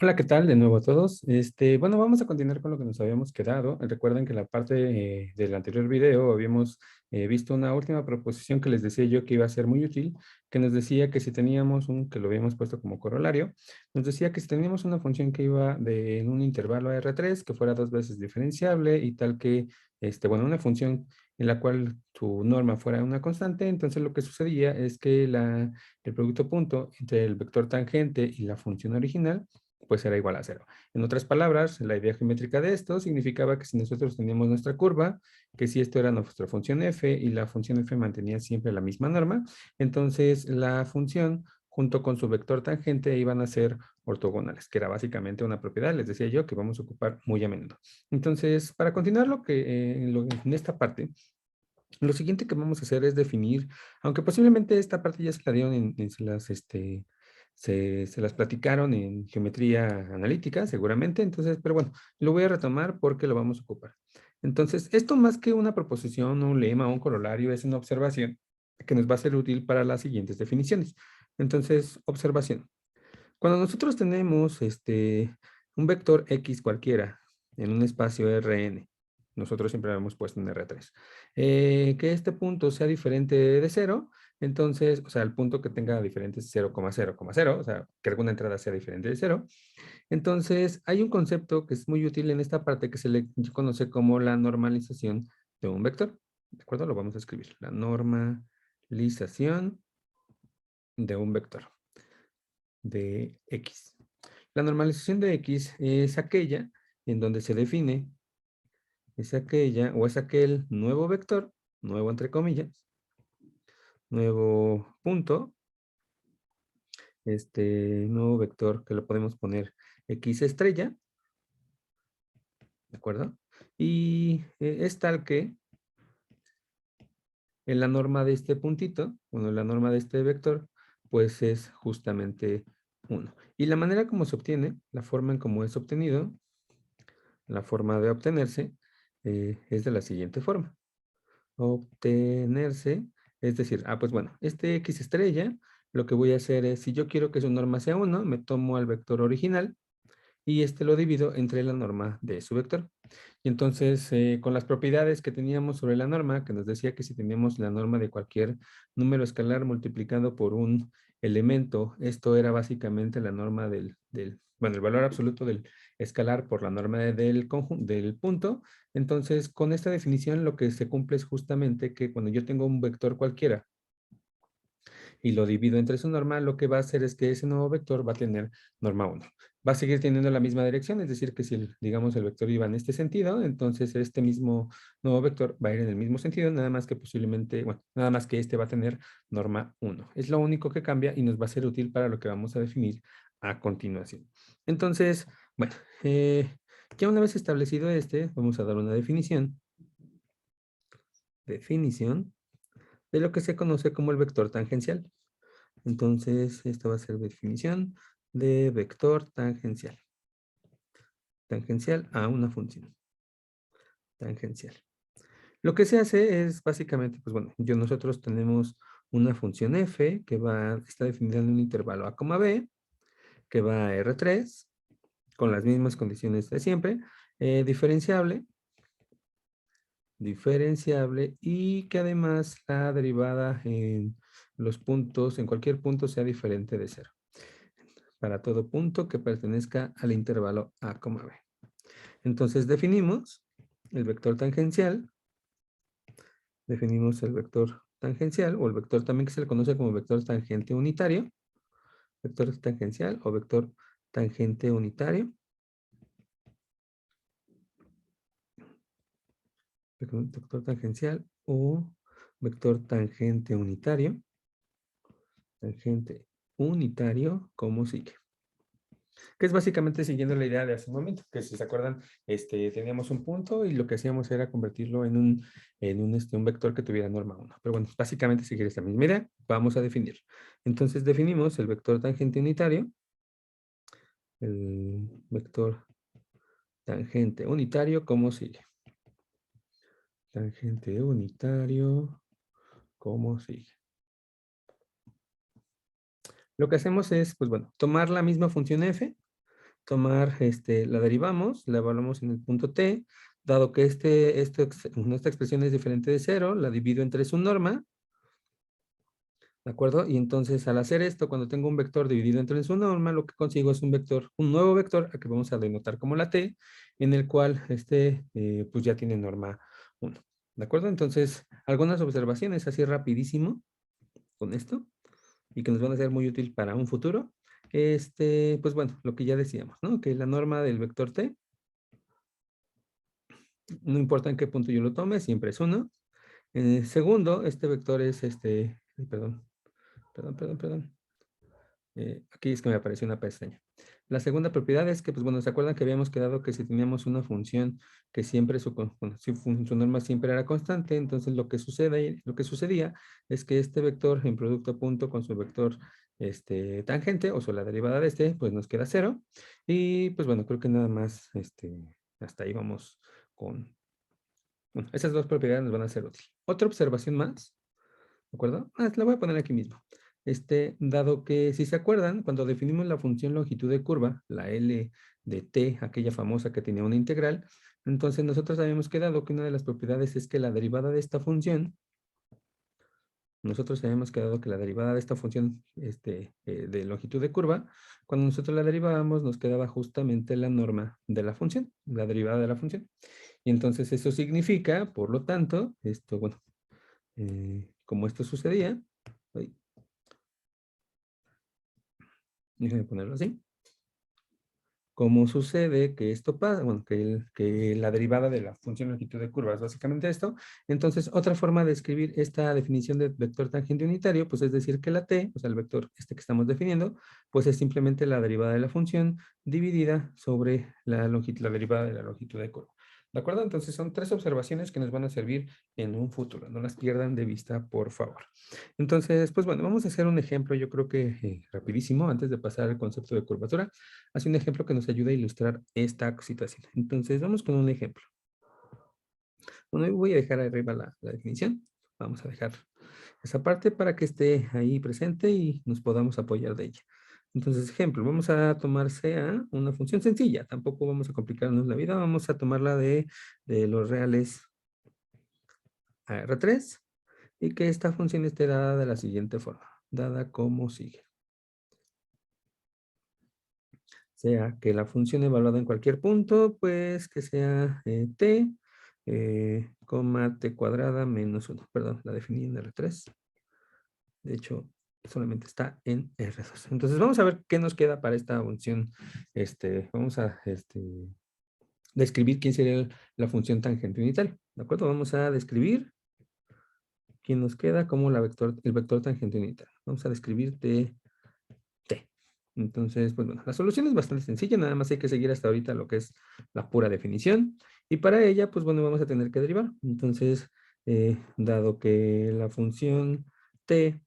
Hola, ¿qué tal? De nuevo a todos. Bueno, vamos a continuar con lo que nos habíamos quedado. Recuerden que en la parte del anterior video habíamos visto una última proposición que les decía yo que iba a ser muy útil, que nos decía que si teníamos que lo habíamos puesto como corolario, nos decía que si teníamos una función que iba en un intervalo a R3, que fuera dos veces diferenciable y tal que, bueno, una función en la cual su norma fuera una constante, entonces lo que sucedía es que el producto punto entre el vector tangente y la función original pues era igual a cero. En otras palabras, la idea geométrica de esto significaba que si nosotros teníamos nuestra curva, que si esto era nuestra función f y la función f mantenía siempre la misma norma, entonces la función junto con su vector tangente iban a ser ortogonales, que era básicamente una propiedad, les decía yo, que vamos a ocupar muy a menudo. Entonces, para continuar en esta parte, lo siguiente que vamos a hacer es definir, aunque posiblemente esta parte ya se la dieron se las platicaron en geometría analítica, seguramente, entonces, pero bueno, lo voy a retomar porque lo vamos a ocupar. Entonces, esto más que una proposición, un lema o un corolario, es una observación que nos va a ser útil para las siguientes definiciones. Entonces, observación. Cuando nosotros tenemos un vector X cualquiera en un espacio Rn, nosotros siempre lo hemos puesto en R3, que este punto sea diferente de cero, entonces, o sea, el punto que tenga diferentes 0,0,0, o sea, que alguna entrada sea diferente de cero, entonces hay un concepto que es muy útil en esta parte que se le conoce como la normalización de un vector. ¿De acuerdo? Lo vamos a escribir. La normalización de un vector de X. La normalización de X es aquella en donde se define, es aquella o es aquel nuevo vector, nuevo entre comillas, nuevo punto, nuevo vector que lo podemos poner X estrella, ¿de acuerdo? Y es tal que en la norma de este puntito, bueno, la norma de este vector, pues es justamente 1. Y la manera como se obtiene, la forma en cómo es obtenido, la forma de obtenerse, es de la siguiente forma. Obtenerse, es decir, pues bueno, este X estrella, lo que voy a hacer es, si yo quiero que su norma sea 1, me tomo al vector original y lo divido entre la norma de su vector. Y entonces, con las propiedades que teníamos sobre la norma, que nos decía que si teníamos la norma de cualquier número escalar multiplicado por un elemento, esto era básicamente la norma bueno, el valor absoluto del escalar por la norma del punto. Entonces, con esta definición, lo que se cumple es justamente que cuando yo tengo un vector cualquiera y lo divido entre su norma, lo que va a hacer es que ese nuevo vector va a tener norma 1. Va a seguir teniendo la misma dirección, es decir, que si, digamos, el vector iba en este sentido, entonces este mismo nuevo vector va a ir en el mismo sentido, nada más que posiblemente, bueno, nada más que este va a tener norma 1. Es lo único que cambia y nos va a ser útil para lo que vamos a definir a continuación. Entonces, bueno, ya una vez establecido vamos a dar una definición de lo que se conoce como el vector tangencial. Entonces, esta va a ser definición de vector tangencial. Tangencial a una función. Tangencial. Lo que se hace es básicamente, pues bueno, nosotros tenemos una función f que está definida en un intervalo a, b, que va a R3, con las mismas condiciones de siempre, diferenciable, y que además la derivada en los puntos, en cualquier punto sea diferente de cero. Para todo punto que pertenezca al intervalo a, b. Entonces definimos el vector tangencial o el vector también que se le conoce como vector tangente unitario, vector tangencial o vector tangente unitario, vector tangencial o vector tangente unitario, como sigue. Que es básicamente siguiendo la idea de hace un momento, que si se acuerdan, teníamos un punto y lo que hacíamos era convertirlo un vector que tuviera norma 1. Pero bueno, básicamente seguir esta misma idea, vamos a definir. Entonces definimos el vector tangente unitario, como sigue. Tangente unitario, como sigue. Lo que hacemos es, pues bueno, tomar la misma función f, tomar, la derivamos, la evaluamos en el punto t, dado que esta expresión es diferente de cero, la divido entre su norma, ¿de acuerdo? Y entonces al hacer esto, cuando tengo un vector dividido entre su norma, lo que consigo es un vector, un nuevo vector, al que vamos a denotar como la t, en el cual pues ya tiene norma 1. ¿De acuerdo? Entonces, algunas observaciones así rapidísimo con esto y que nos van a ser muy útil para un futuro. Pues bueno, lo que ya decíamos, ¿no? Que la norma del vector t, no importa en qué punto yo lo tome, siempre es 1. Segundo, este vector es ay, perdón. Aquí es que me apareció una pestaña. La segunda propiedad es que, pues bueno, ¿se acuerdan que habíamos quedado que si teníamos una función que siempre bueno, si su norma siempre era constante, entonces lo que sucedía es que este vector en producto punto con su vector tangente o la derivada de pues nos queda 0. Y pues bueno, creo que nada más hasta ahí vamos con, bueno, esas dos propiedades nos van a ser útiles. Otra observación más, ¿de acuerdo? La voy a poner aquí mismo. Dado que, si se acuerdan, cuando definimos la función longitud de curva, la L de t, aquella famosa que tenía una integral, entonces nosotros habíamos quedado que una de las propiedades es que la derivada de esta función, nosotros habíamos quedado que la derivada de esta función de longitud de curva, cuando nosotros la derivábamos, nos quedaba justamente la norma de la función, la derivada de la función. Y entonces eso significa, por lo tanto, bueno, como esto sucedía, ay, déjenme ponerlo así. Como sucede que esto pasa, bueno, que la derivada de la función longitud de curva es básicamente esto, entonces otra forma de escribir esta definición de vector tangente unitario, pues es decir que la t, o sea, el vector que estamos definiendo, pues es simplemente la derivada de la función dividida sobre la derivada de la longitud de curva. ¿De acuerdo? Entonces son tres observaciones que nos van a servir en un futuro. No las pierdan de vista, por favor. Entonces, pues bueno, vamos a hacer un ejemplo, yo creo que rapidísimo, antes de pasar al concepto de curvatura. Hace un ejemplo que nos ayuda a ilustrar esta situación. Entonces, vamos con un ejemplo. Bueno, voy a dejar arriba la definición. Vamos a dejar esa parte para que esté ahí presente y nos podamos apoyar de ella. Entonces, ejemplo, vamos a tomar sea una función sencilla. Tampoco vamos a complicarnos la vida. Vamos a tomarla de los reales a R3 y que esta función esté dada de la siguiente forma. Dada como sigue. Sea que la función evaluada en cualquier punto, pues que sea t, coma t cuadrada menos 1. Perdón, la definí en R3. De hecho, solamente está en R2. Entonces, vamos a ver qué nos queda para esta función. Vamos a describir quién sería la función tangente unitaria. ¿De acuerdo? Vamos a describir quién nos queda como el vector tangente unitario. Vamos a describir t. Entonces, pues bueno, la solución es bastante sencilla, nada más hay que seguir hasta ahorita lo que es la pura definición. Y para ella, pues bueno, vamos a tener que derivar. Entonces, dado que la función t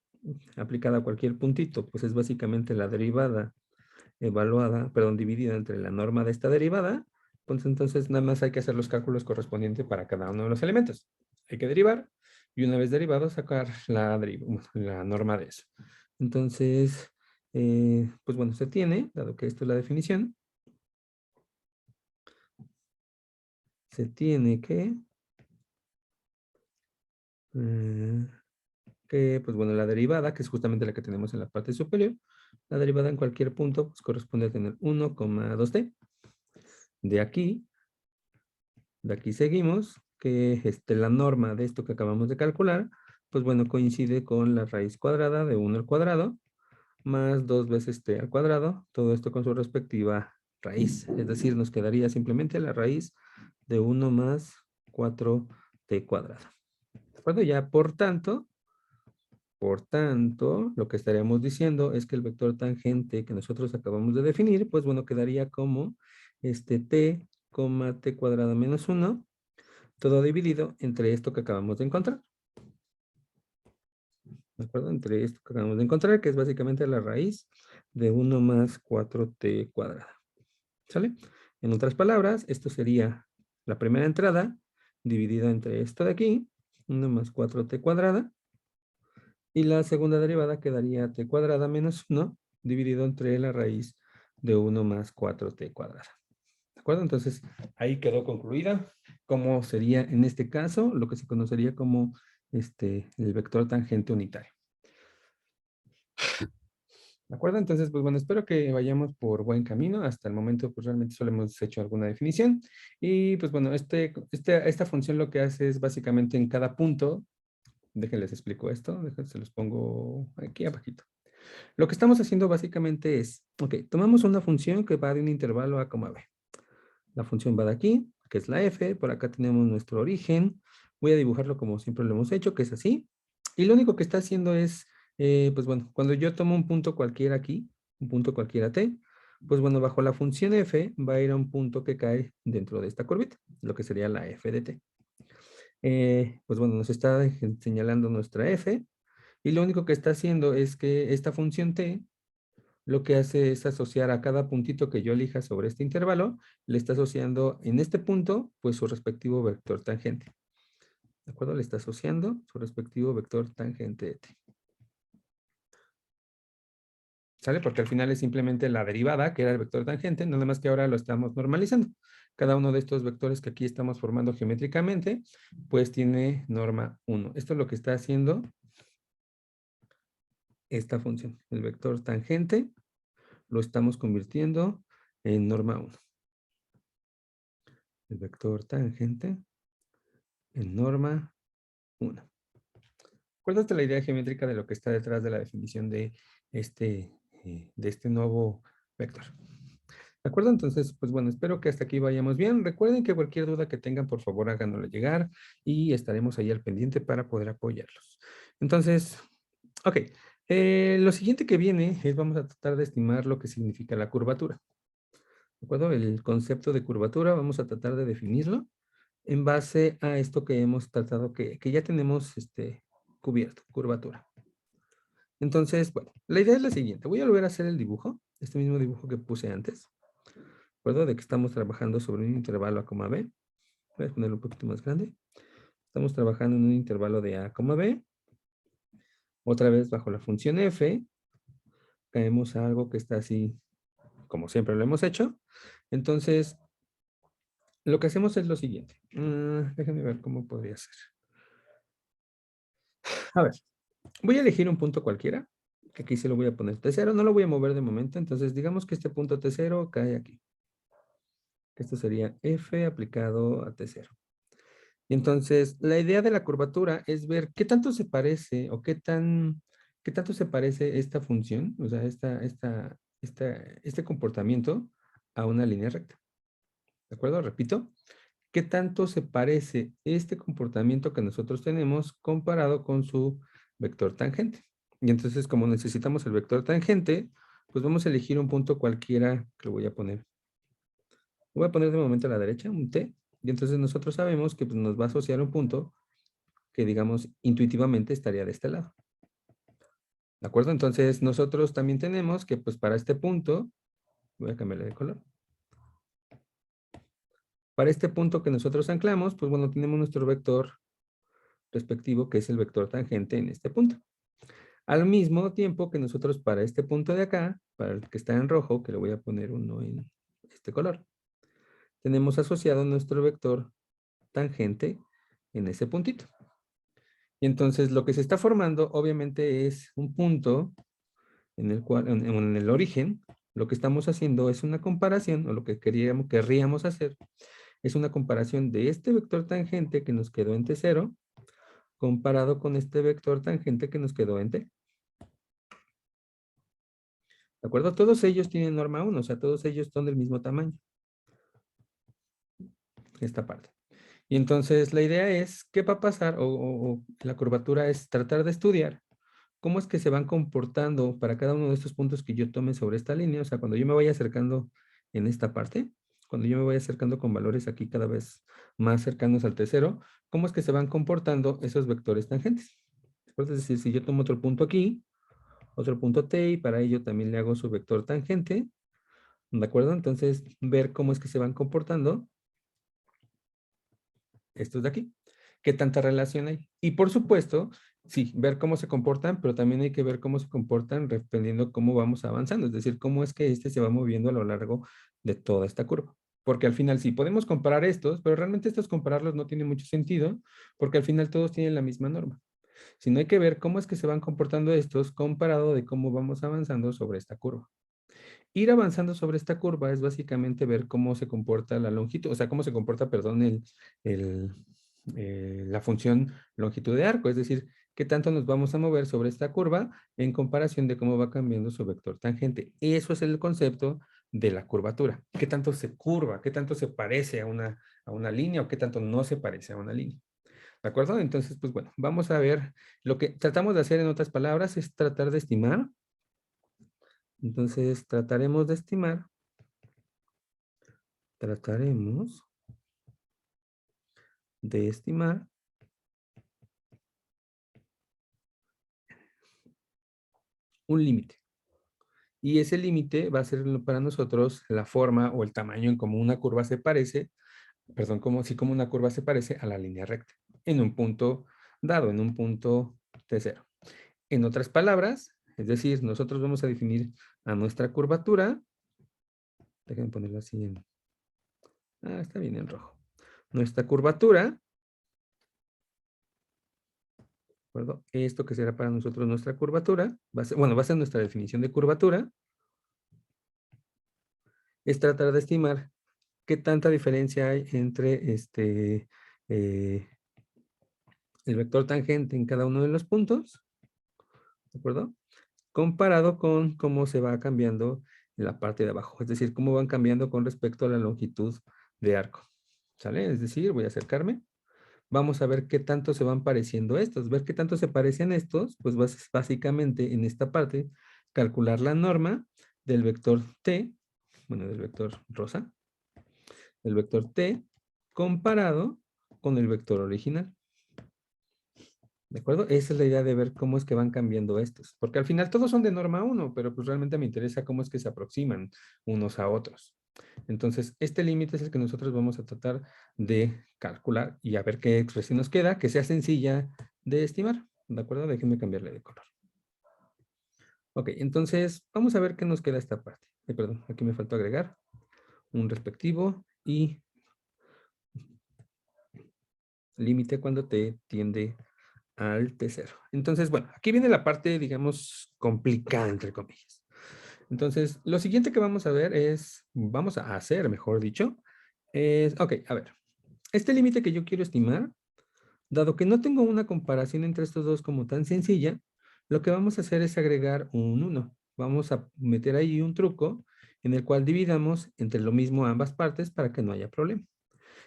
aplicada a cualquier puntito, pues es básicamente la derivada evaluada, perdón, dividida entre la norma de esta derivada, pues entonces nada más hay que hacer los cálculos correspondientes para cada uno de los elementos. Hay que derivar y una vez derivado sacar la norma de eso. Entonces, pues bueno, se tiene, dado que esto es la definición, se tiene pues bueno, la derivada, que es justamente la que tenemos en la parte superior, la derivada en cualquier punto pues corresponde a tener 1,2t. De aquí seguimos que la norma de esto que acabamos de calcular, pues bueno, coincide con la raíz cuadrada de 1 al cuadrado, más 2 veces t al cuadrado, todo esto con su respectiva raíz. Es decir, nos quedaría simplemente la raíz de 1 más 4t cuadrado. ¿De acuerdo? Ya, por tanto, lo que estaríamos diciendo es que el vector tangente que nosotros acabamos de definir, pues bueno, quedaría como t, t cuadrada menos 1, todo dividido entre esto que acabamos de encontrar. ¿De acuerdo? Entre esto que acabamos de encontrar, que es básicamente la raíz de 1 más 4t cuadrada. ¿Sale? En otras palabras, esto sería la primera entrada dividida entre esto de aquí, 1 más 4t cuadrada, y la segunda derivada quedaría t cuadrada menos 1 dividido entre la raíz de 1 más 4t cuadrada. ¿De acuerdo? Entonces, ahí quedó concluida cómo sería en este caso lo que se conocería como el vector tangente unitario. ¿De acuerdo? Entonces, pues bueno, espero que vayamos por buen camino. Hasta el momento, pues realmente solo hemos hecho alguna definición. Y pues bueno, esta función lo que hace es básicamente en cada punto, déjenles explico esto, déjense los pongo aquí abajito. Lo que estamos haciendo básicamente es, ok, tomamos una función que va de un intervalo a, b. La función va de aquí, que es la f, por acá tenemos nuestro origen. Voy a dibujarlo como siempre lo hemos hecho, que es así. Y lo único que está haciendo es, pues bueno, cuando yo tomo un punto cualquiera aquí, un punto cualquiera t, pues bueno, bajo la función f va a ir a un punto que cae dentro de esta curvita, lo que sería la f de t. Pues bueno, nos está señalando nuestra f, y lo único que está haciendo es que esta función t lo que hace es asociar a cada puntito que yo elija sobre este intervalo, le está asociando en este punto, pues su respectivo vector tangente. ¿De acuerdo? Le está asociando su respectivo vector tangente de t. ¿Sale? Porque al final es simplemente la derivada, que era el vector tangente, nada más que ahora lo estamos normalizando. Cada uno de estos vectores que aquí estamos formando geométricamente, pues tiene norma 1. Esto es lo que está haciendo esta función. El vector tangente lo estamos convirtiendo en norma 1. El vector tangente en norma 1. Acuérdate la idea geométrica de lo que está detrás de la definición este, de este nuevo vector. ¿De acuerdo? Entonces, pues bueno, espero que hasta aquí vayamos bien. Recuerden que cualquier duda que tengan, por favor, háganosla llegar y estaremos ahí al pendiente para poder apoyarlos. Entonces, ok. Lo siguiente que viene es vamos a tratar de estimar lo que significa la curvatura. ¿De acuerdo? El concepto de curvatura vamos a tratar de definirlo en base a esto que hemos tratado, que ya tenemos cubierto, curvatura. Entonces, bueno, la idea es la siguiente. Voy a volver a hacer el dibujo, este mismo dibujo que puse antes. ¿De acuerdo? De que estamos trabajando sobre un intervalo a, b. Voy a ponerlo un poquito más grande. Estamos trabajando en un intervalo de a, b. Otra vez bajo la función f. Caemos a algo que está así, como siempre lo hemos hecho. Entonces, lo que hacemos es lo siguiente. Déjenme ver cómo podría ser. A ver, voy a elegir un punto cualquiera, que aquí se lo voy a poner T0, no lo voy a mover de momento, entonces digamos que este punto T0 cae aquí. Esto sería F aplicado a T0. Y entonces, la idea de la curvatura es ver qué tanto se parece o qué tanto se parece esta función, o sea, este comportamiento a una línea recta. ¿De acuerdo? Repito, ¿qué tanto se parece este comportamiento que nosotros tenemos comparado con su vector tangente? Y entonces, como necesitamos el vector tangente, pues vamos a elegir un punto cualquiera que lo voy a poner. Lo voy a poner de momento a la derecha, un T, y entonces nosotros sabemos que pues, nos va a asociar un punto que, digamos, intuitivamente estaría de este lado. ¿De acuerdo? Entonces, nosotros también tenemos que, pues, para este punto, voy a cambiarle de color. Para este punto que nosotros anclamos, pues bueno, tenemos nuestro vector respectivo, que es el vector tangente en este punto. Al mismo tiempo que nosotros para este punto de acá, para el que está en rojo, que le voy a poner uno en este color, tenemos asociado nuestro vector tangente en ese puntito. Y entonces lo que se está formando obviamente es un punto en el cual, en el origen, lo que estamos haciendo es una comparación, o lo que querríamos hacer, es una comparación de este vector tangente que nos quedó en T0, comparado con este vector tangente que nos quedó en T. ¿De acuerdo? Todos ellos tienen norma 1, o sea, todos ellos son del mismo tamaño. Esta parte. Y entonces la idea es, ¿qué va a pasar? O la curvatura es tratar de estudiar cómo es que se van comportando para cada uno de estos puntos que yo tome sobre esta línea. O sea, cuando yo me vaya acercando en esta parte, cuando yo me vaya acercando con valores aquí cada vez más cercanos al T0, ¿cómo es que se van comportando esos vectores tangentes? Es decir, si yo tomo otro punto aquí, otro punto T, y para ello también le hago su vector tangente, ¿de acuerdo? Entonces, ver cómo es que se van comportando estos de aquí. ¿Qué tanta relación hay? Y por supuesto, sí, ver cómo se comportan, pero también hay que ver cómo se comportan dependiendo cómo vamos avanzando, es decir, cómo es que este se va moviendo a lo largo de toda esta curva. Porque al final sí, podemos comparar estos, pero realmente estos compararlos no tiene mucho sentido, porque al final todos tienen la misma norma. Sino hay que ver cómo es que se van comportando estos comparado de cómo vamos avanzando sobre esta curva. Ir avanzando sobre esta curva es básicamente ver cómo se comporta la longitud, o sea, cómo se comporta, perdón, el, la función longitud de arco, es decir, qué tanto nos vamos a mover sobre esta curva en comparación de cómo va cambiando su vector tangente. Eso es el concepto de la curvatura. ¿Qué tanto se curva? ¿Qué tanto se parece a una línea o qué tanto no se parece a una línea? ¿De acuerdo? Entonces, pues bueno, vamos a ver, lo que tratamos de hacer en otras palabras es tratar de estimar. Entonces, trataremos de estimar un límite. Y ese límite va a ser para nosotros la forma o el tamaño en cómo una curva se parece, perdón, como una curva se parece a la línea recta, en un punto dado, en un punto T0. En otras palabras, es decir, nosotros vamos a definir a nuestra curvatura, déjenme ponerlo así en, está bien en rojo. Nuestra curvatura, ¿de acuerdo? Esto que será para nosotros nuestra curvatura, bueno, va a ser nuestra definición de curvatura, es tratar de estimar qué tanta diferencia hay entre eh, el vector tangente en cada uno de los puntos, ¿de acuerdo? Comparado con cómo se va cambiando en la parte de abajo, es decir, cómo van cambiando con respecto a la longitud de arco, ¿sale? Es decir, voy a acercarme, vamos a ver qué tanto se van pareciendo estos, ver qué tanto se parecen estos, pues básicamente en esta parte, calcular la norma del vector t, bueno, del vector rosa, el vector t comparado con el vector original. ¿De acuerdo? Esa es la idea de ver cómo es que van cambiando estos. Porque al final todos son de norma 1, pero pues realmente me interesa cómo es que se aproximan unos a otros. Entonces, este límite es el que nosotros vamos a tratar de calcular y a ver qué expresión nos queda, que sea sencilla de estimar. ¿De acuerdo? Déjenme cambiarle de color. Ok, entonces vamos a ver qué nos queda esta parte. Perdón, aquí me faltó agregar un respectivo y límite cuando t tiende al T0. Entonces, bueno, aquí viene la parte, digamos, complicada, entre comillas. Entonces, lo siguiente que vamos a ver es, vamos a hacer, mejor dicho, es, ok, a ver, este límite que yo quiero estimar, dado que no tengo una comparación entre estos dos como tan sencilla, lo que vamos a hacer es agregar un 1. Vamos a meter ahí un truco en el cual dividamos entre lo mismo ambas partes para que no haya problema.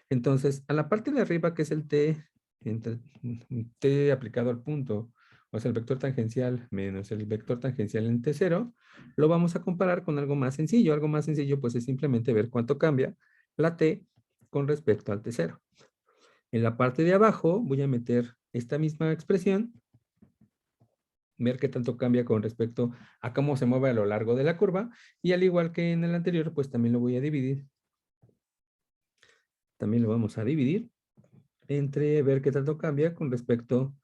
Entonces, a la parte de arriba, que es el t, entre, t aplicado al punto, o sea, el vector tangencial menos el vector tangencial en t0, lo vamos a comparar con algo más sencillo. Algo más sencillo, pues, es simplemente ver cuánto cambia la t con respecto al t0. En la parte de abajo voy a meter esta misma expresión, ver qué tanto cambia con respecto a cómo se mueve a lo largo de la curva, y al igual que en el anterior, pues también lo voy a dividir. También lo vamos a dividir entre ver qué tanto cambia con respecto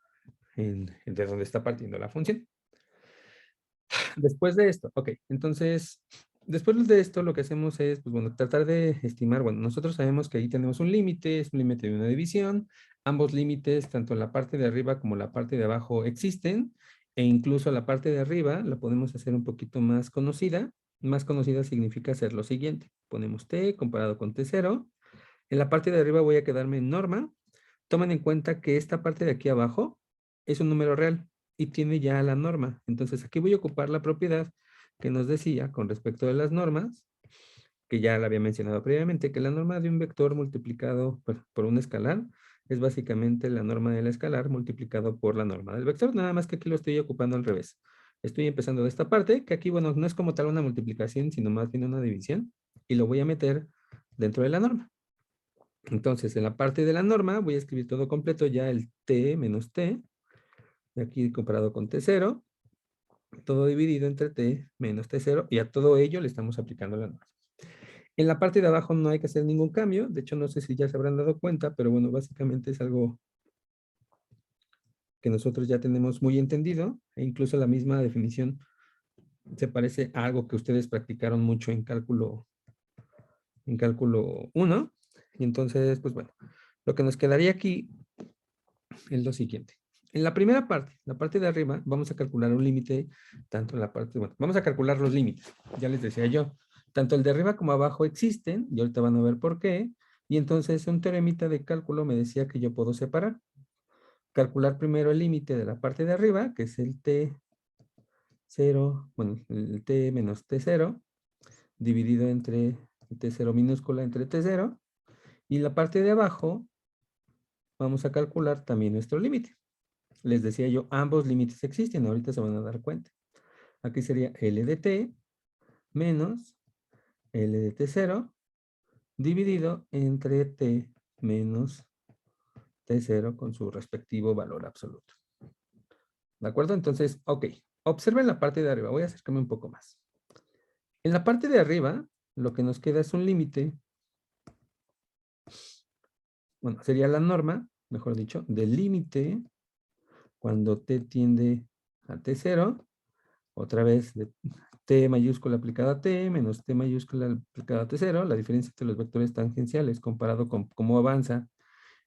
de dónde está partiendo la función. Después de esto, ok, entonces, después de esto lo que hacemos es, pues bueno, tratar de estimar, bueno, nosotros sabemos que ahí tenemos un límite, es un límite de una división, ambos límites, tanto la parte de arriba como la parte de abajo existen, e incluso la parte de arriba la podemos hacer un poquito más conocida significa hacer lo siguiente, ponemos t comparado con t0, en la parte de arriba voy a quedarme en norma. Tomen en cuenta que esta parte de aquí abajo es un número real y tiene ya la norma. Entonces aquí voy a ocupar la propiedad que nos decía con respecto de las normas, que ya la había mencionado previamente, que la norma de un vector multiplicado por un escalar es básicamente la norma del escalar multiplicado por la norma del vector, nada más que aquí lo estoy ocupando al revés. Estoy empezando de esta parte, que aquí, bueno, no es como tal una multiplicación, sino más bien una división, y lo voy a meter dentro de la norma. Entonces, en la parte de la norma voy a escribir todo completo, ya el t menos t, aquí comparado con t0, todo dividido entre t menos t0, y a todo ello le estamos aplicando la norma. En la parte de abajo no hay que hacer ningún cambio, de hecho no sé si ya se habrán dado cuenta, pero bueno, básicamente es algo que nosotros ya tenemos muy entendido, e incluso la misma definición se parece a algo que ustedes practicaron mucho en cálculo 1. Y entonces, pues bueno, lo que nos quedaría aquí es lo siguiente. En la primera parte, la parte de arriba, vamos a calcular un límite, tanto en la parte, bueno, vamos a calcular los límites. Ya les decía yo, tanto el de arriba como abajo existen, y ahorita van a ver por qué. Y entonces un teoremita de cálculo me decía que yo puedo separar. Calcular primero el límite de la parte de arriba, que es el T0, bueno, el T menos T0, dividido entre T0 minúscula entre T0. Y la parte de abajo, vamos a calcular también nuestro límite. Les decía yo, ambos límites existen, ahorita se van a dar cuenta. Aquí sería L de T menos L de T0 dividido entre T menos T0 con su respectivo valor absoluto. ¿De acuerdo? Entonces, ok. Observen la parte de arriba. Voy a acercarme un poco más. En la parte de arriba, lo que nos queda es un límite. Bueno, sería la norma, mejor dicho, del límite cuando t tiende a t0, otra vez de t mayúscula aplicada a t menos t mayúscula aplicada a t0, la diferencia entre los vectores tangenciales comparado con cómo avanza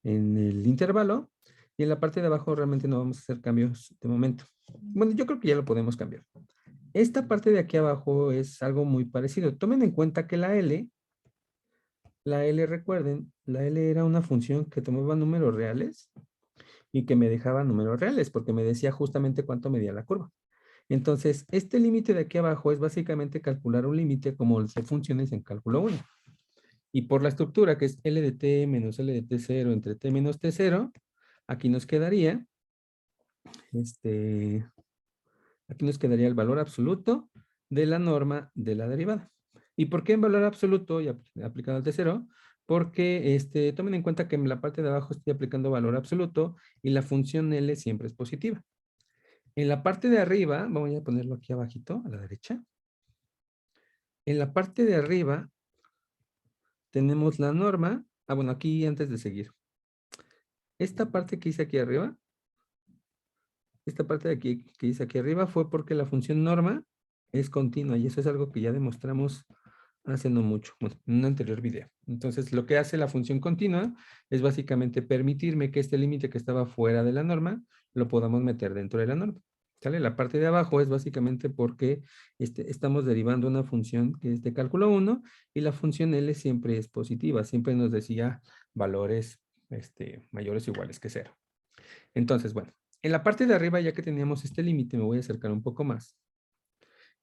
en el intervalo. Y en la parte de abajo realmente no vamos a hacer cambios de momento. Bueno, yo creo que ya lo podemos cambiar. Esta parte de aquí abajo es algo muy parecido. Tomen en cuenta que la L, recuerden, la L era una función que tomaba números reales y que me dejaba números reales porque me decía justamente cuánto medía la curva. Entonces, este límite de aquí abajo es básicamente calcular un límite como el de funciones en cálculo 1. Y por la estructura que es L de t menos L de t0 entre t menos t0, aquí nos quedaría, aquí nos quedaría el valor absoluto de la norma de la derivada. ¿Y por qué en valor absoluto y aplicado al t0? Porque tomen en cuenta que en la parte de abajo estoy aplicando valor absoluto y la función L siempre es positiva. En la parte de arriba, voy a ponerlo aquí abajito, a la derecha. En la parte de arriba tenemos la norma. Bueno, aquí antes de seguir. Esta parte que hice aquí arriba, esta parte de aquí que hice aquí arriba fue porque la función norma es continua y eso es algo que ya demostramos hace no mucho, bueno, en un anterior video. Entonces, lo que hace la función continua es básicamente permitirme que este límite que estaba fuera de la norma lo podamos meter dentro de la norma. ¿Sale? La parte de abajo es básicamente porque estamos derivando una función que es de cálculo 1 y la función L siempre es positiva, siempre nos decía valores mayores o iguales que 0. Entonces, bueno, en la parte de arriba, ya que teníamos este límite, me voy a acercar un poco más.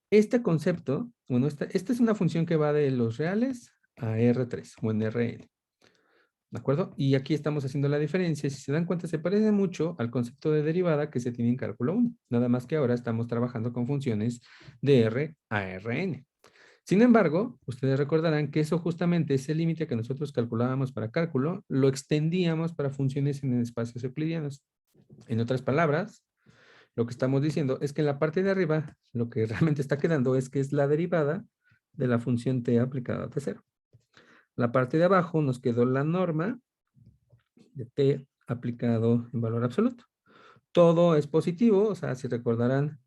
Este concepto, bueno, esta es una función que va de los reales a R3 o en Rn. ¿De acuerdo? Y aquí estamos haciendo la diferencia. Si se dan cuenta, se parece mucho al concepto de derivada que se tiene en cálculo 1. Nada más que ahora estamos trabajando con funciones de R a Rn. Sin embargo, ustedes recordarán que eso justamente, ese límite que nosotros calculábamos para cálculo, lo extendíamos para funciones en espacios euclidianos. En otras palabras, lo que estamos diciendo es que en la parte de arriba, lo que realmente está quedando es que es la derivada de la función t aplicada a t0. La parte de abajo nos quedó la norma de t aplicado en valor absoluto. Todo es positivo, o sea, si recordarán,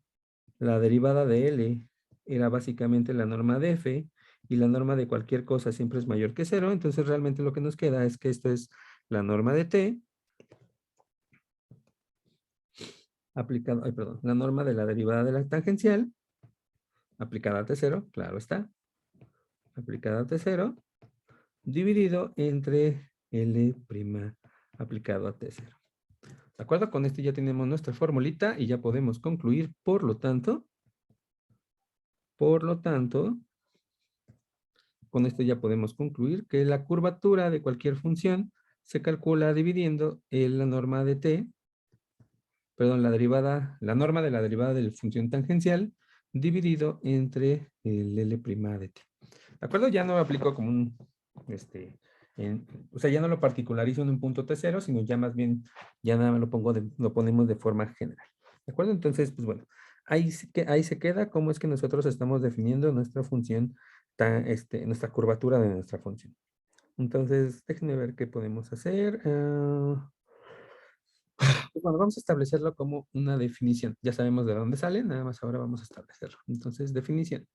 la derivada de L era básicamente la norma de f y la norma de cualquier cosa siempre es mayor que 0, entonces realmente lo que nos queda es que esto es la norma de t aplicado, perdón, la norma de la derivada de la tangencial aplicada a t0, claro está, aplicada a t0, dividido entre L' aplicado a t0. ¿De acuerdo? Con esto ya tenemos nuestra formulita y ya podemos concluir, por lo tanto, con esto ya podemos concluir que la curvatura de cualquier función se calcula dividiendo la norma de t, perdón, la norma de la derivada de la función tangencial dividido entre el L' de t. ¿De acuerdo? Ya no lo aplico como un, o sea, ya no lo particularizo en un punto T0, sino ya más bien, ya nada más lo ponemos de forma general. ¿De acuerdo? Entonces, pues bueno, ahí se queda cómo es que nosotros estamos definiendo nuestra función, nuestra curvatura de nuestra función. Entonces, déjenme ver qué podemos hacer. Pues bueno, vamos a establecerlo como una definición. Ya sabemos de dónde sale, nada más ahora vamos a establecerlo. Entonces, definición.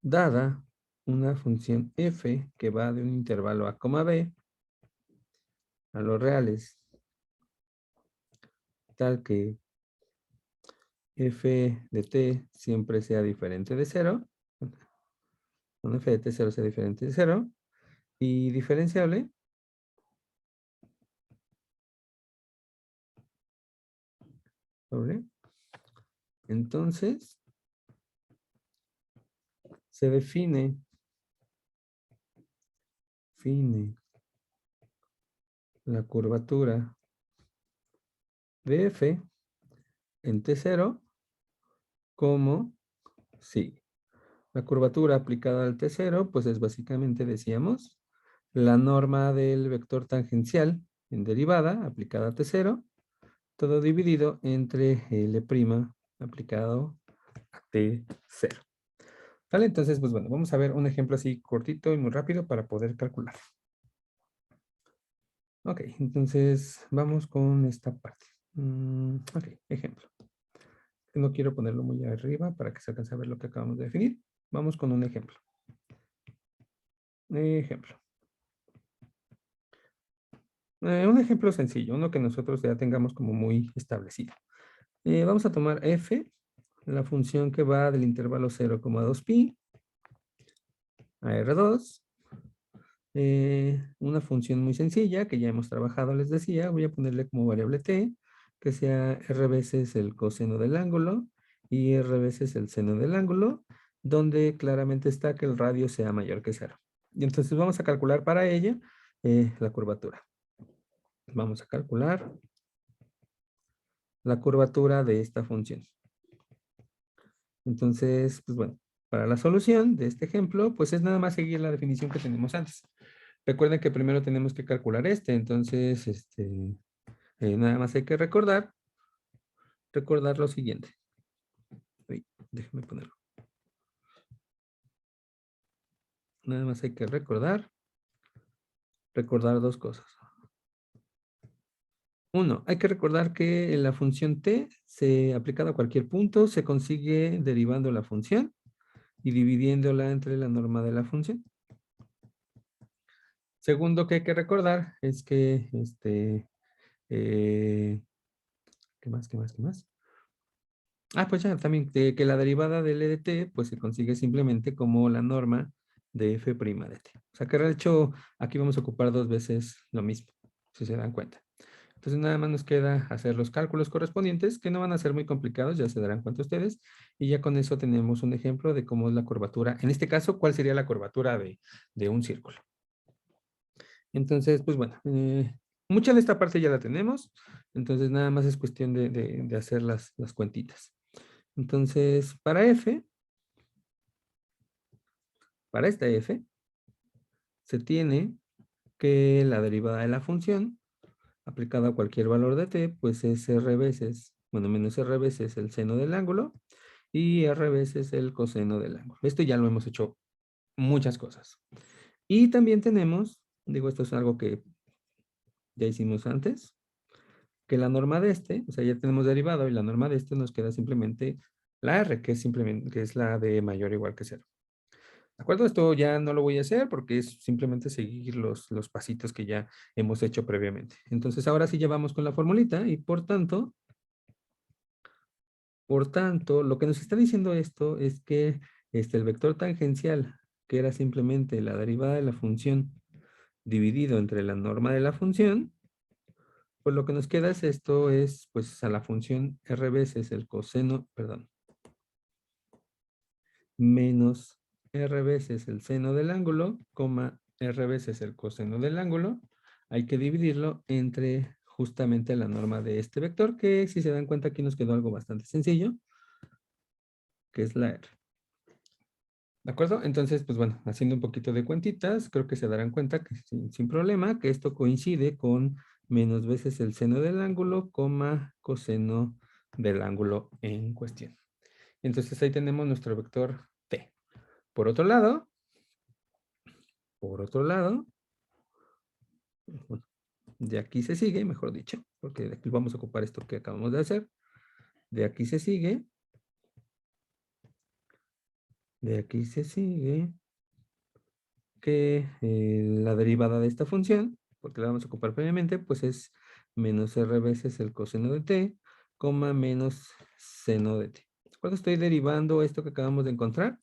Dada una función f que va de un intervalo a, b a los reales, tal que f de t siempre sea diferente de cero, con f de t 0 sea diferente de cero, y diferenciable sobre, entonces, se define la curvatura de f en t0 como sigue. La curvatura aplicada al T0, pues es básicamente, decíamos, la norma del vector tangencial en derivada aplicada a T0, todo dividido entre L' aplicado a T0. ¿Vale? Entonces, pues bueno, vamos a ver un ejemplo así cortito y muy rápido para poder calcular. Ok, entonces vamos con esta parte. Ok, ejemplo. No quiero ponerlo muy arriba para que se alcance a ver lo que acabamos de definir. Vamos con un ejemplo. Ejemplo. Un ejemplo sencillo, uno que nosotros ya tengamos como muy establecido. Vamos a tomar f, la función que va del intervalo 0,2pi a R2. Una función muy sencilla que ya hemos trabajado, les decía. Voy a ponerle como variable t, que sea r veces el coseno del ángulo y r veces el seno del ángulo, donde claramente está que el radio sea mayor que 0. Y entonces vamos a calcular para ella la curvatura. Vamos a calcular la curvatura de esta función. Entonces, pues bueno, para la solución de este ejemplo, pues es nada más seguir la definición que tenemos antes. Recuerden que primero tenemos que calcular entonces, nada más hay que recordar lo siguiente. Uy, déjenme ponerlo. Nada más hay que recordar dos cosas. Uno, hay que recordar que la función t, aplicada a cualquier punto, se consigue derivando la función y dividiéndola entre la norma de la función. Segundo que hay que recordar es que, ¿qué más, qué más, qué más? Ah, pues ya, también que la derivada del e de t, pues se consigue simplemente como la norma de f' de t. O sea que de hecho aquí vamos a ocupar dos veces lo mismo, si se dan cuenta. Entonces nada más nos queda hacer los cálculos correspondientes, que no van a ser muy complicados, ya se darán cuenta ustedes. Y ya con eso tenemos un ejemplo de cómo es la curvatura. En este caso, ¿cuál sería la curvatura de un círculo? Entonces, pues bueno, mucha de esta parte ya la tenemos. Entonces nada más es cuestión de hacer las cuentitas. Entonces, para esta f, se tiene que la derivada de la función, aplicada a cualquier valor de t, pues es r veces, bueno, menos r veces el seno del ángulo y r veces el coseno del ángulo. Esto ya lo hemos hecho muchas cosas. Y también tenemos, digo, esto es algo que ya hicimos antes, que la norma de o sea, ya tenemos derivado y la norma de nos queda simplemente la r, que es simplemente, que es la de mayor o igual que 0. ¿De acuerdo? Esto ya no lo voy a hacer porque es simplemente seguir los pasitos que ya hemos hecho previamente. Entonces, ahora sí ya vamos con la formulita y por tanto, lo que nos está diciendo esto es que el vector tangencial, que era simplemente la derivada de la función dividido entre la norma de la función, pues lo que nos queda es esto, es pues a la función r veces el coseno, perdón, menos r veces el seno del ángulo, coma r veces el coseno del ángulo. Hay que dividirlo entre justamente la norma de este vector, que si se dan cuenta aquí nos quedó algo bastante sencillo, que es la r. ¿De acuerdo? Entonces, pues bueno, haciendo un poquito de cuentitas, creo que se darán cuenta que sin problema, que esto coincide con menos veces el seno del ángulo, coma coseno del ángulo en cuestión. Entonces ahí tenemos nuestro vector t. Por otro lado, De aquí se sigue, mejor dicho, porque de aquí vamos a ocupar esto que acabamos de hacer. De aquí se sigue. De aquí se sigue que la derivada de esta función, porque la vamos a ocupar previamente, pues es menos r veces el coseno de t, coma menos seno de t. ¿Cuándo estoy derivando esto que acabamos de encontrar?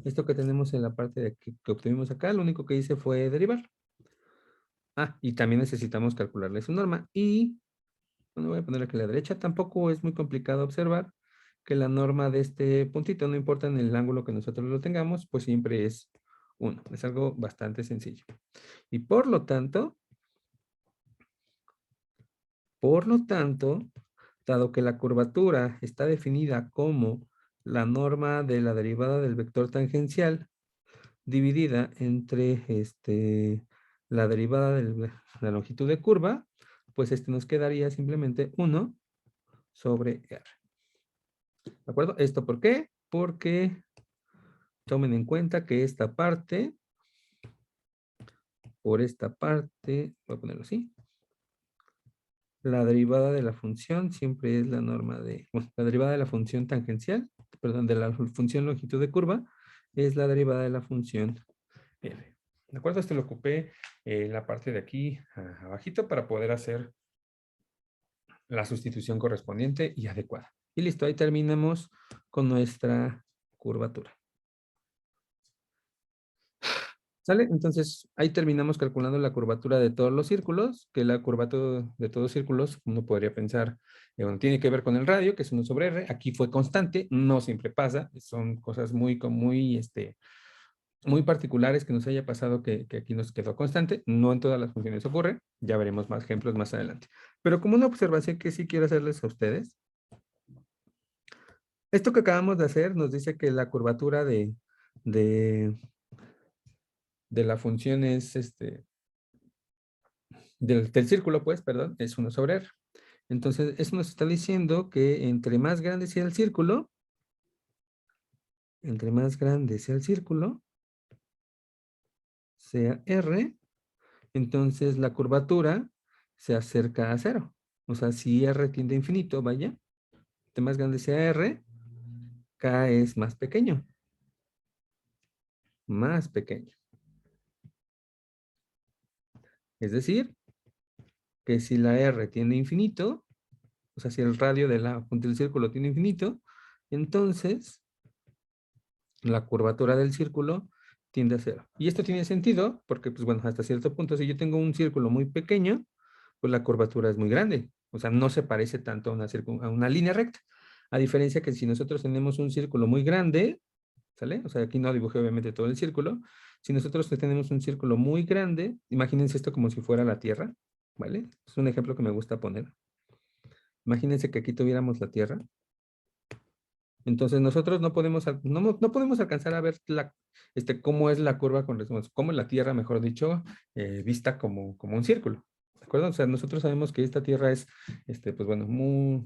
Esto que tenemos en la parte de aquí, que obtuvimos acá, lo único que hice fue derivar. Ah, y también necesitamos calcularle su norma. Y, bueno, voy a poner aquí a la derecha, tampoco es muy complicado observar que la norma de este puntito, no importa en el ángulo que nosotros lo tengamos, pues siempre es 1. Es algo bastante sencillo. Y por lo tanto, dado que la curvatura está definida como la norma de la derivada del vector tangencial dividida entre la derivada de la longitud de curva, pues nos quedaría simplemente 1 sobre R. ¿De acuerdo? ¿Esto por qué? Porque tomen en cuenta que esta parte, por esta parte, voy a ponerlo así, la derivada de la función siempre es la norma de, bueno, la derivada de la función tangencial, perdón, de la función longitud de curva, es la derivada de la función f. ¿De acuerdo? Esto lo ocupé en la parte de aquí abajito para poder hacer la sustitución correspondiente y adecuada. Y listo, ahí terminamos con nuestra curvatura. ¿Sale? Entonces, ahí terminamos calculando la curvatura de todos los círculos, que la curvatura de todos los círculos, uno podría pensar, bueno, tiene que ver con el radio, que es 1 sobre R. Aquí fue constante, no siempre pasa, son cosas muy particulares que nos haya pasado que aquí nos quedó constante. No en todas las funciones ocurre, ya veremos más ejemplos más adelante. Pero como una observación que sí quiero hacerles a ustedes, esto que acabamos de hacer nos dice que la curvatura de, de la función es del círculo, pues, perdón, es 1 sobre R. Entonces, eso nos está diciendo que entre más grande sea el círculo, entre más grande sea el círculo, sea R, entonces la curvatura se acerca a cero. O sea, si R tiende a infinito, vaya, entre más grande sea R, K es más pequeño. Más pequeño. Es decir, que si la R tiende a infinito, o sea, si el radio del círculo tiene infinito, entonces la curvatura del círculo tiende a cero. Y esto tiene sentido porque, pues bueno, hasta cierto punto, si yo tengo un círculo muy pequeño, pues la curvatura es muy grande. O sea, no se parece tanto a una línea recta. A diferencia que si nosotros tenemos un círculo muy grande, ¿sale? O sea, aquí no dibujé obviamente todo el círculo. Si nosotros tenemos un círculo muy grande, imagínense esto como si fuera la Tierra, ¿vale? Es un ejemplo que me gusta poner. Imagínense que aquí tuviéramos la Tierra. Entonces nosotros no podemos alcanzar a ver cómo es la curva cómo es la Tierra, mejor dicho, vista como un círculo. ¿De acuerdo? O sea, nosotros sabemos que esta Tierra es, pues bueno,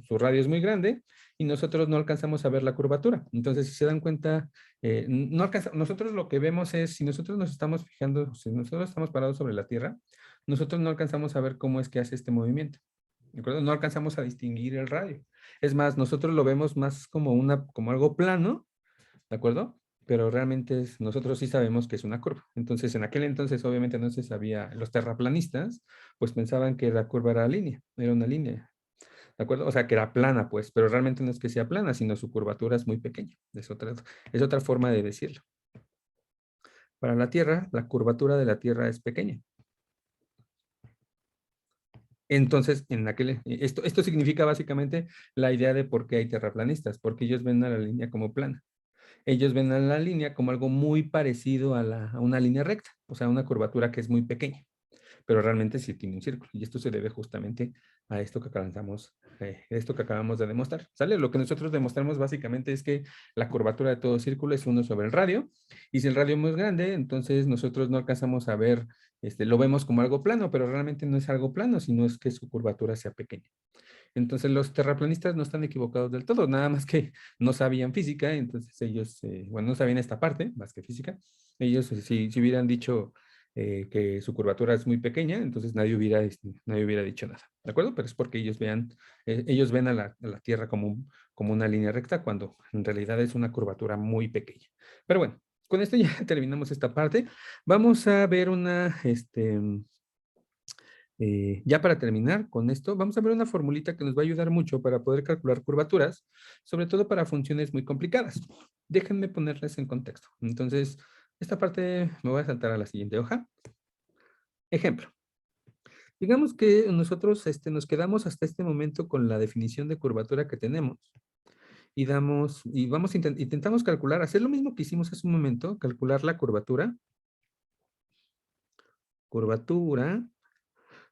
su radio es muy grande y nosotros no alcanzamos a ver la curvatura. Entonces, si se dan cuenta, nosotros lo que vemos es, si nosotros nos estamos fijando, si nosotros estamos parados sobre la Tierra, nosotros no alcanzamos a ver cómo es que hace este movimiento. ¿De acuerdo? No alcanzamos a distinguir el radio. Es más, nosotros lo vemos más como algo plano, ¿de acuerdo? Pero realmente nosotros sí sabemos que es una curva. Entonces, en aquel entonces, obviamente no se sabía, los terraplanistas, pues pensaban que la curva era línea, era una línea, ¿de acuerdo? O sea, que era plana, pues, pero realmente no es que sea plana, sino su curvatura es muy pequeña. Es otra forma de decirlo. Para la Tierra, la curvatura de la Tierra es pequeña. Entonces, esto significa básicamente la idea de por qué hay terraplanistas, porque ellos ven a la línea como plana. Ellos ven a la línea como algo muy parecido a una línea recta, o sea, una curvatura que es muy pequeña, pero realmente sí tiene un círculo. Y esto se debe justamente a esto que acabamos de demostrar. ¿Sale? Lo que nosotros demostramos básicamente es que la curvatura de todo círculo es 1 sobre el radio. Y si el radio es muy grande, entonces nosotros no alcanzamos a ver, lo vemos como algo plano, pero realmente no es algo plano, sino es que su curvatura sea pequeña. Entonces los terraplanistas no están equivocados del todo, nada más que no sabían física, entonces ellos, bueno, no sabían esta parte, más que física. Ellos, si hubieran dicho, que su curvatura es muy pequeña, entonces nadie hubiera dicho nada, ¿de acuerdo? Pero es porque ellos ven a la Tierra como una línea recta cuando en realidad es una curvatura muy pequeña. Pero bueno, con esto ya terminamos esta parte. Vamos a ver ya para terminar con esto, vamos a ver una formulita que nos va a ayudar mucho para poder calcular curvaturas, sobre todo para funciones muy complicadas. Déjenme ponerles en contexto. Entonces, esta parte me voy a saltar a la siguiente hoja. Ejemplo. Digamos que nosotros nos quedamos hasta este momento con la definición de curvatura que tenemos intentamos calcular, hacer lo mismo que hicimos hace un momento, calcular la curvatura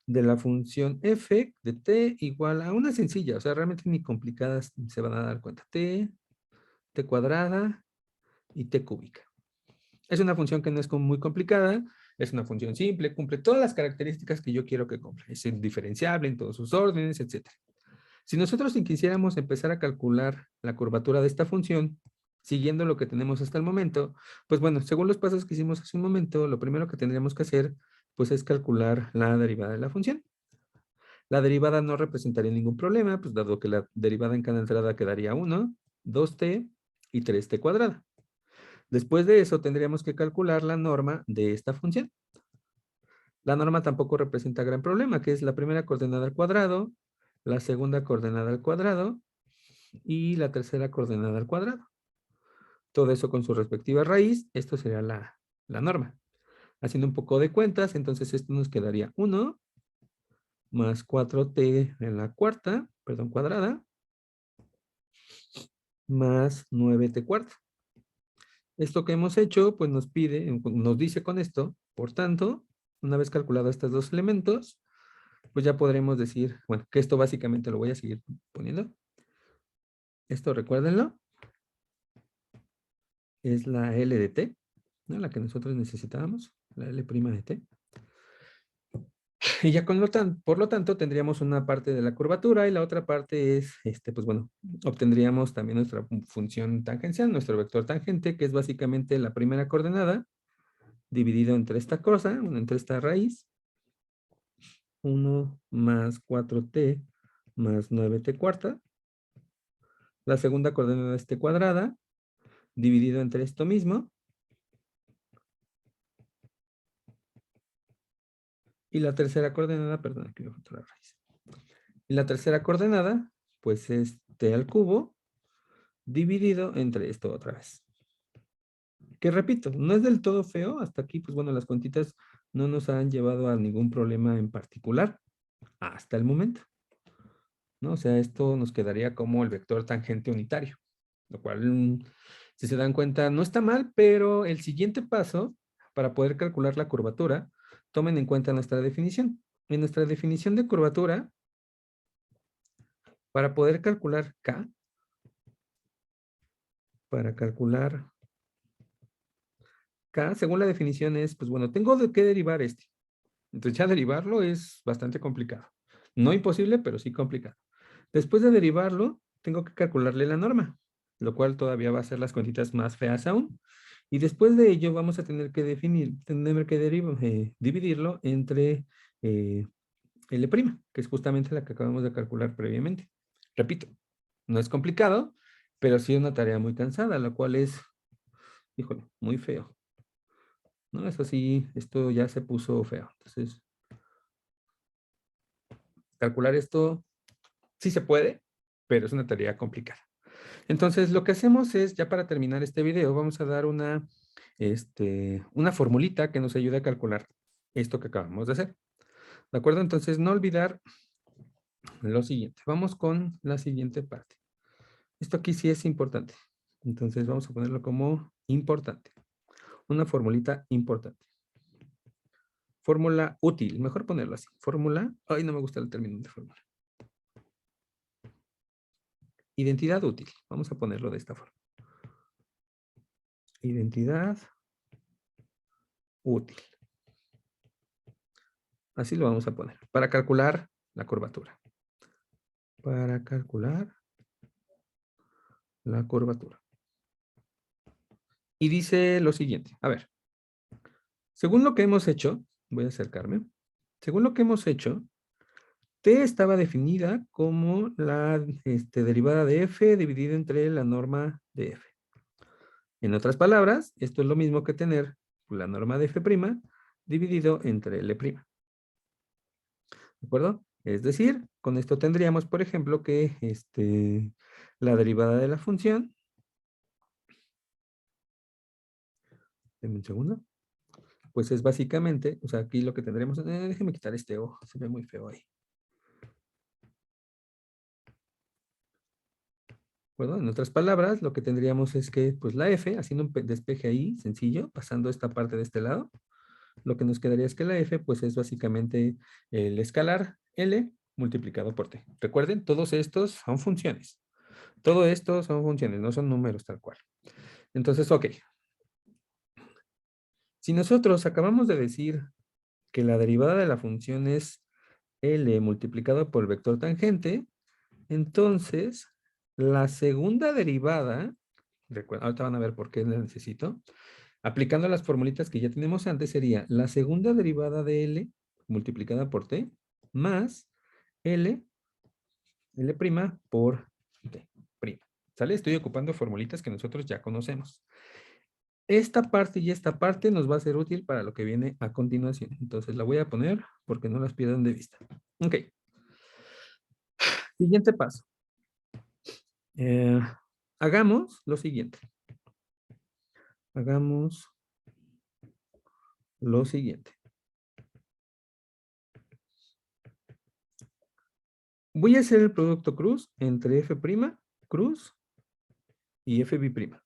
de la función f de t igual a una sencilla, o sea, realmente ni complicadas se van a dar cuenta. T cuadrada y t cúbica. Es una función que no es muy complicada, es una función simple, cumple todas las características que yo quiero que cumpla. Es diferenciable en todos sus órdenes, etc. Si nosotros quisiéramos empezar a calcular la curvatura de esta función, siguiendo lo que tenemos hasta el momento, pues bueno, según los pasos que hicimos hace un momento, lo primero que tendríamos que hacer, pues es calcular la derivada de la función. La derivada no representaría ningún problema, pues dado que la derivada en cada entrada quedaría 1, 2t y 3t cuadrada. Después de eso tendríamos que calcular la norma de esta función. La norma tampoco representa gran problema, que es la primera coordenada al cuadrado, la segunda coordenada al cuadrado y la tercera coordenada al cuadrado. Todo eso con su respectiva raíz, esto sería la norma. Haciendo un poco de cuentas, entonces esto nos quedaría 1 más 4t en la cuadrada, más 9t cuarta. Esto que hemos hecho, pues nos dice con esto, por tanto, una vez calculado estos dos elementos, pues ya podremos decir, bueno, que esto básicamente lo voy a seguir poniendo. Esto recuérdenlo, es la L de t, ¿no? La que nosotros necesitábamos, la L' de t. Y ya por lo tanto, tendríamos una parte de la curvatura y la otra parte es, pues bueno, obtendríamos también nuestra función tangencial, nuestro vector tangente, que es básicamente la primera coordenada, dividido entre esta cosa, entre esta raíz, 1 más 4t más 9t cuarta. La segunda coordenada es t cuadrada, dividido entre esto mismo. Y la tercera coordenada, perdón, aquí me faltó la raíz. Y la tercera coordenada, pues es t al cubo, dividido entre esto otra vez. Que repito, no es del todo feo. Hasta aquí, pues bueno, las cuentitas no nos han llevado a ningún problema en particular hasta el momento, ¿no? O sea, esto nos quedaría como el vector tangente unitario, lo cual, si se dan cuenta, no está mal, pero el siguiente paso para poder calcular la curvatura, tomen en cuenta nuestra definición. En nuestra definición de curvatura, para poder calcular K, para calcular K, según la definición es, pues bueno, tengo que derivar este. Entonces ya derivarlo es bastante complicado. No imposible, pero sí complicado. Después de derivarlo, tengo que calcularle la norma, lo cual todavía va a ser las cuentitas más feas aún. Y después de ello vamos a tener que dividirlo entre L', que es justamente la que acabamos de calcular previamente. Repito, no es complicado, pero sí es una tarea muy cansada, la cual es, híjole, muy feo. ¿No? Eso sí, esto ya se puso feo. Entonces, calcular esto sí se puede, pero es una tarea complicada. Entonces, lo que hacemos es, ya para terminar este video, vamos a dar una formulita que nos ayude a calcular esto que acabamos de hacer. ¿De acuerdo? Entonces, no olvidar lo siguiente. Vamos con la siguiente parte. Esto aquí sí es importante. Entonces, vamos a ponerlo como importante. Una formulita importante. Fórmula útil. Mejor ponerlo así. Fórmula. Ay, no me gusta el término de fórmula. Identidad útil. Vamos a ponerlo de esta forma. Identidad útil. Así lo vamos a poner. Para calcular la curvatura. Para calcular la curvatura. Y dice lo siguiente. A ver. Según lo que hemos hecho, voy a acercarme. Según lo que hemos hecho, T estaba definida como la derivada de F dividida entre la norma de F. En otras palabras, esto es lo mismo que tener la norma de F' dividido entre L'. ¿De acuerdo? Es decir, con esto tendríamos, por ejemplo, que la derivada de la función, denme un segundo, pues es básicamente, o sea, aquí lo que tendremos, déjeme quitar este O, se ve muy feo ahí. Bueno, en otras palabras, lo que tendríamos es que, pues la F, haciendo un despeje ahí, sencillo, pasando esta parte de este lado, lo que nos quedaría es que la F, pues es básicamente el escalar L multiplicado por T. Recuerden, todos estos son funciones. Todo esto son funciones, no son números tal cual. Entonces, ok. Si nosotros acabamos de decir que la derivada de la función es L multiplicado por el vector tangente, entonces la segunda derivada, recuerden, ahorita van a ver por qué la necesito, aplicando las formulitas que ya tenemos antes, sería la segunda derivada de L multiplicada por T más L, L' por T'. ¿Sale? Estoy ocupando formulitas que nosotros ya conocemos. Esta parte y esta parte nos va a ser útil para lo que viene a continuación. Entonces la voy a poner porque no las pierdan de vista. Ok. Siguiente paso. Hagamos lo siguiente. Hagamos lo siguiente. Voy a hacer el producto cruz entre F' cruz y F'B'.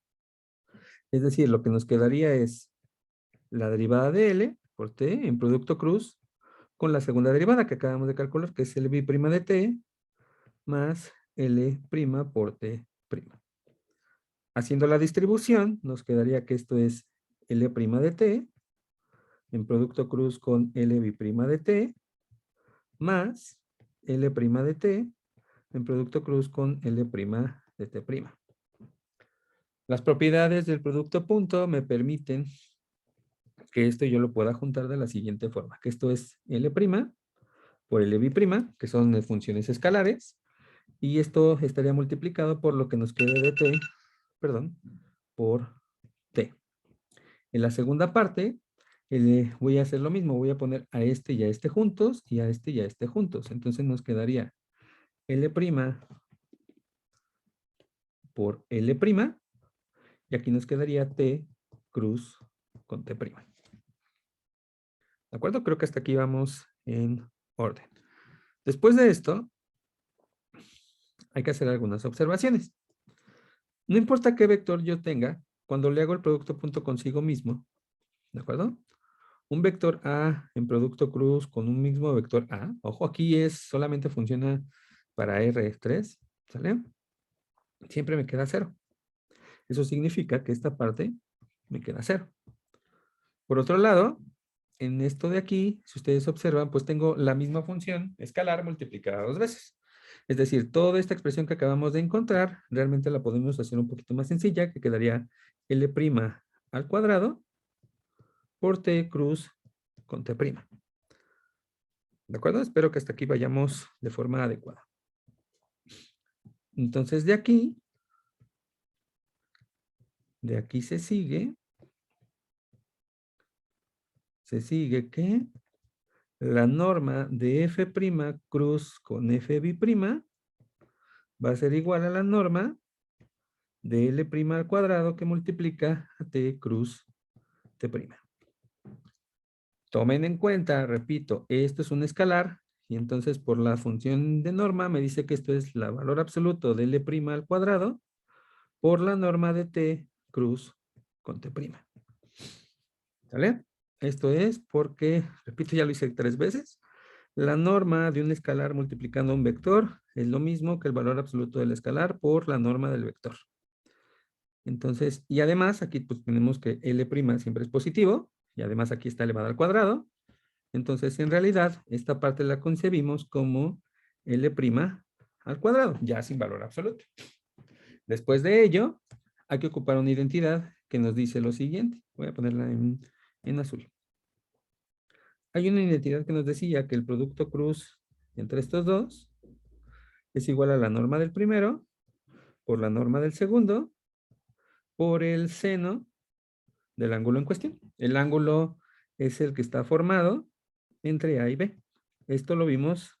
Es decir, lo que nos quedaría es la derivada de L por T en producto cruz con la segunda derivada que acabamos de calcular, que es L'B' de T más L' por T'. Haciendo la distribución, nos quedaría que esto es L' de T en producto cruz con L'B' de T más L' de T en producto cruz con L' de T'. Las propiedades del producto punto me permiten que esto yo lo pueda juntar de la siguiente forma, que esto es L' por L'B', que son funciones escalares, y esto estaría multiplicado por lo que nos quede de T, perdón, por T. En la segunda parte, voy a hacer lo mismo, voy a poner a este y a este juntos, y a este y a este juntos. Entonces nos quedaría L' por L', y aquí nos quedaría T cruz con T'. ¿De acuerdo? Creo que hasta aquí vamos en orden. Después de esto, hay que hacer algunas observaciones. No importa qué vector yo tenga, cuando le hago el producto punto consigo mismo, ¿de acuerdo? Un vector A en producto cruz con un mismo vector A, ojo, aquí solamente funciona para R3, ¿sale? Siempre me queda 0. Eso significa que esta parte me queda 0. Por otro lado, en esto de aquí, si ustedes observan, pues tengo la misma función escalar multiplicada 2 veces. Es decir, toda esta expresión que acabamos de encontrar, realmente la podemos hacer un poquito más sencilla, que quedaría L' al cuadrado por T cruz con T'. ¿De acuerdo? Espero que hasta aquí vayamos de forma adecuada. Entonces, de aquí se sigue que la norma de F' cruz con F'B' va a ser igual a la norma de L' al cuadrado que multiplica a T cruz T'. Tomen en cuenta, repito, esto es un escalar y entonces por la función de norma me dice que esto es el valor absoluto de L' al cuadrado por la norma de T cruz con T'. ¿Sale? Esto es porque, repito, ya lo hice 3 veces. La norma de un escalar multiplicando un vector es lo mismo que el valor absoluto del escalar por la norma del vector. Entonces, y además aquí pues tenemos que L' siempre es positivo y además aquí está elevado al cuadrado. Entonces, en realidad, esta parte la concebimos como L' al cuadrado, ya sin valor absoluto. Después de ello, hay que ocupar una identidad que nos dice lo siguiente. Voy a ponerla en azul. hay una identidad que nos decía que el producto cruz entre estos dos es igual a la norma del primero por la norma del segundo por el seno del ángulo en cuestión. El ángulo es el que está formado entre A y B. Esto lo vimos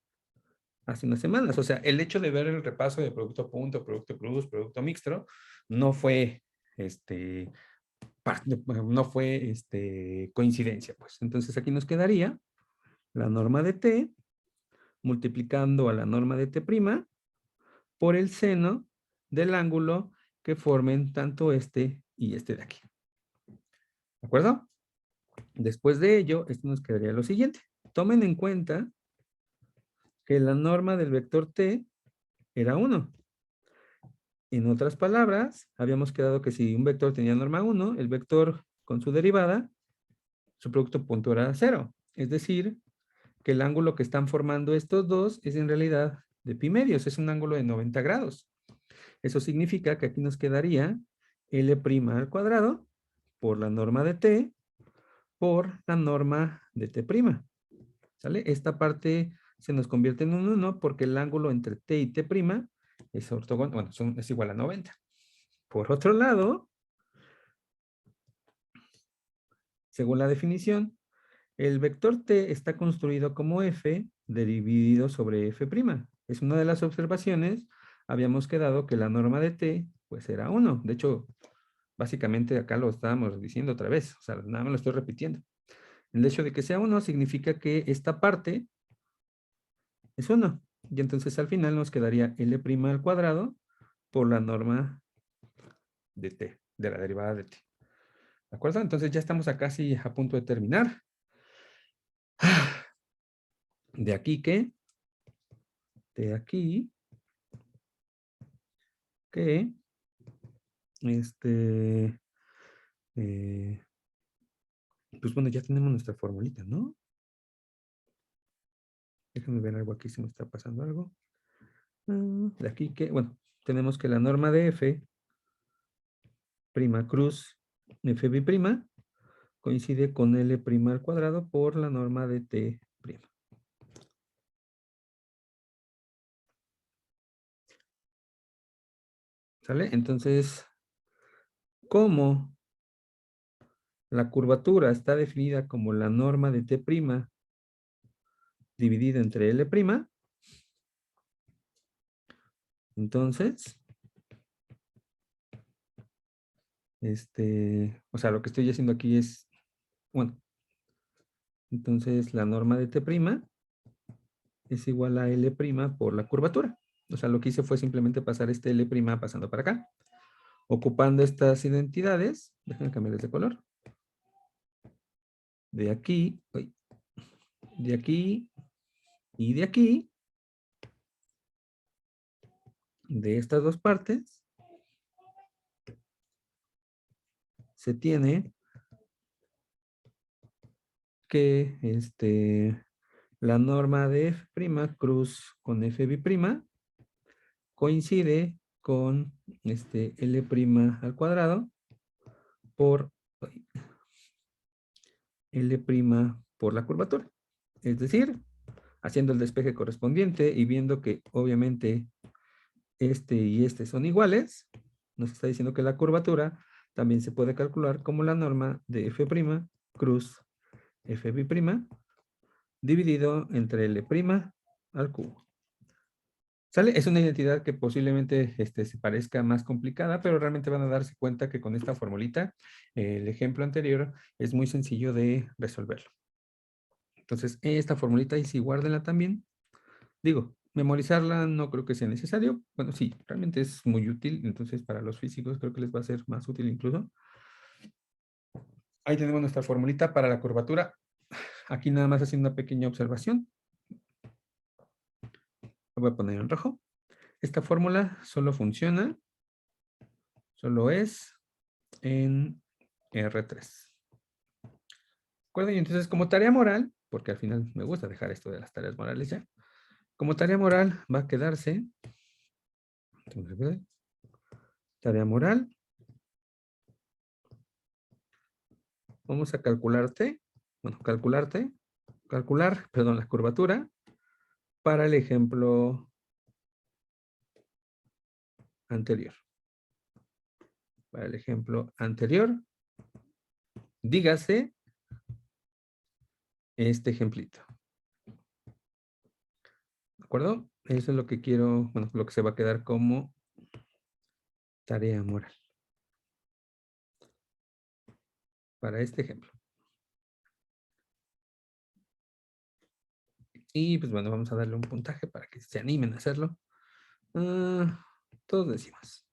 hace unas semanas. O sea, el hecho de ver el repaso de producto punto, producto cruz, producto mixto, no fue coincidencia, pues. Entonces aquí nos quedaría la norma de T multiplicando a la norma de T' por el seno del ángulo que formen tanto este y este de aquí. ¿De acuerdo? Después de ello, esto nos quedaría lo siguiente. Tomen en cuenta que la norma del vector T era 1. En otras palabras, habíamos quedado que si un vector tenía norma 1, el vector con su derivada, su producto punto era 0. Es decir, que el ángulo que están formando estos dos es en realidad de pi medios, es un ángulo de 90 grados. Eso significa que aquí nos quedaría L' al cuadrado por la norma de T por la norma de T'. ¿Sale? Esta parte se nos convierte en un 1 porque el ángulo entre T y T' es ortogonal, bueno, es igual a 90. Por otro lado, según la definición, el vector T está construido como F dividido sobre F'. Es una de las observaciones. Habíamos quedado que la norma de T pues era 1. De hecho, básicamente acá lo estábamos diciendo otra vez. O sea, nada más lo estoy repitiendo. El hecho de que sea 1 significa que esta parte es 1. Y entonces al final nos quedaría L' al cuadrado por la norma de T, de la derivada de T. ¿De acuerdo? Entonces ya estamos a casi a punto de terminar. De aquí que, de aquí, que, eh, pues bueno, ya tenemos nuestra formulita, ¿no? Déjame ver algo aquí si me está pasando algo. De aquí que, bueno, tenemos que la norma de F, prima cruz, F'B' coincide con L' al cuadrado por la norma de T'. ¿Sale? Entonces, como la curvatura está definida como la norma de T' dividida entre L', entonces, o sea, lo que estoy haciendo aquí es, bueno, entonces la norma de T' es igual a L' por la curvatura. O sea, lo que hice fue simplemente pasar este L' pasando para acá. Ocupando estas identidades, déjenme cambiarles de color. De aquí, de aquí y de aquí, de estas dos partes, se tiene que la norma de F' cruz con F'B' coincide con L' al cuadrado por L' por la curvatura. Es decir, haciendo el despeje correspondiente y viendo que obviamente este y este son iguales, nos está diciendo que la curvatura también se puede calcular como la norma de F' cruz F'B' dividido entre L' al cubo. ¿Sale? Es una identidad que posiblemente se parezca más complicada, pero realmente van a darse cuenta que con esta formulita, el ejemplo anterior, es muy sencillo de resolverlo. Entonces, esta formulita, y si guárdenla también, digo, memorizarla no creo que sea necesario. Bueno, sí, realmente es muy útil, entonces para los físicos creo que les va a ser más útil incluso. Ahí tenemos nuestra formulita para la curvatura. Aquí nada más haciendo una pequeña observación. Lo voy a poner en rojo. Esta fórmula solo funciona, solo es en R3. ¿De acuerdo? Y entonces como tarea moral, porque al final me gusta dejar esto de las tareas morales ya, como tarea moral va a quedarse, tarea moral, vamos a calcularte, bueno, calcularte calcular, perdón, la curvatura para el ejemplo anterior. Para el ejemplo anterior, dígase este ejemplito. ¿De acuerdo? Eso es lo que quiero, bueno, lo que se va a quedar como tarea moral para este ejemplo. Y pues bueno, vamos a darle un puntaje para que se animen a hacerlo. Todos decimos.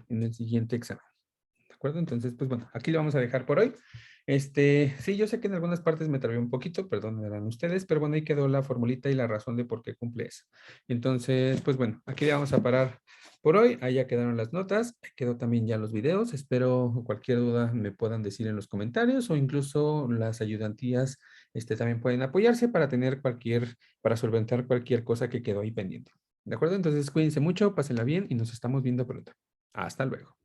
En el siguiente examen. ¿De acuerdo? Entonces, pues bueno, aquí lo vamos a dejar por hoy. Sí, yo sé que en algunas partes me trabé un poquito, perdón, eran ustedes, pero bueno, ahí quedó la formulita y la razón de por qué cumple eso. Entonces, pues bueno, aquí le vamos a parar por hoy. Ahí ya quedaron las notas, ahí quedó también ya los videos. Espero cualquier duda me puedan decir en los comentarios o incluso las ayudantías también pueden apoyarse para tener para solventar cualquier cosa que quedó ahí pendiente. ¿De acuerdo? Entonces, cuídense mucho, pásenla bien y nos estamos viendo pronto. Hasta luego.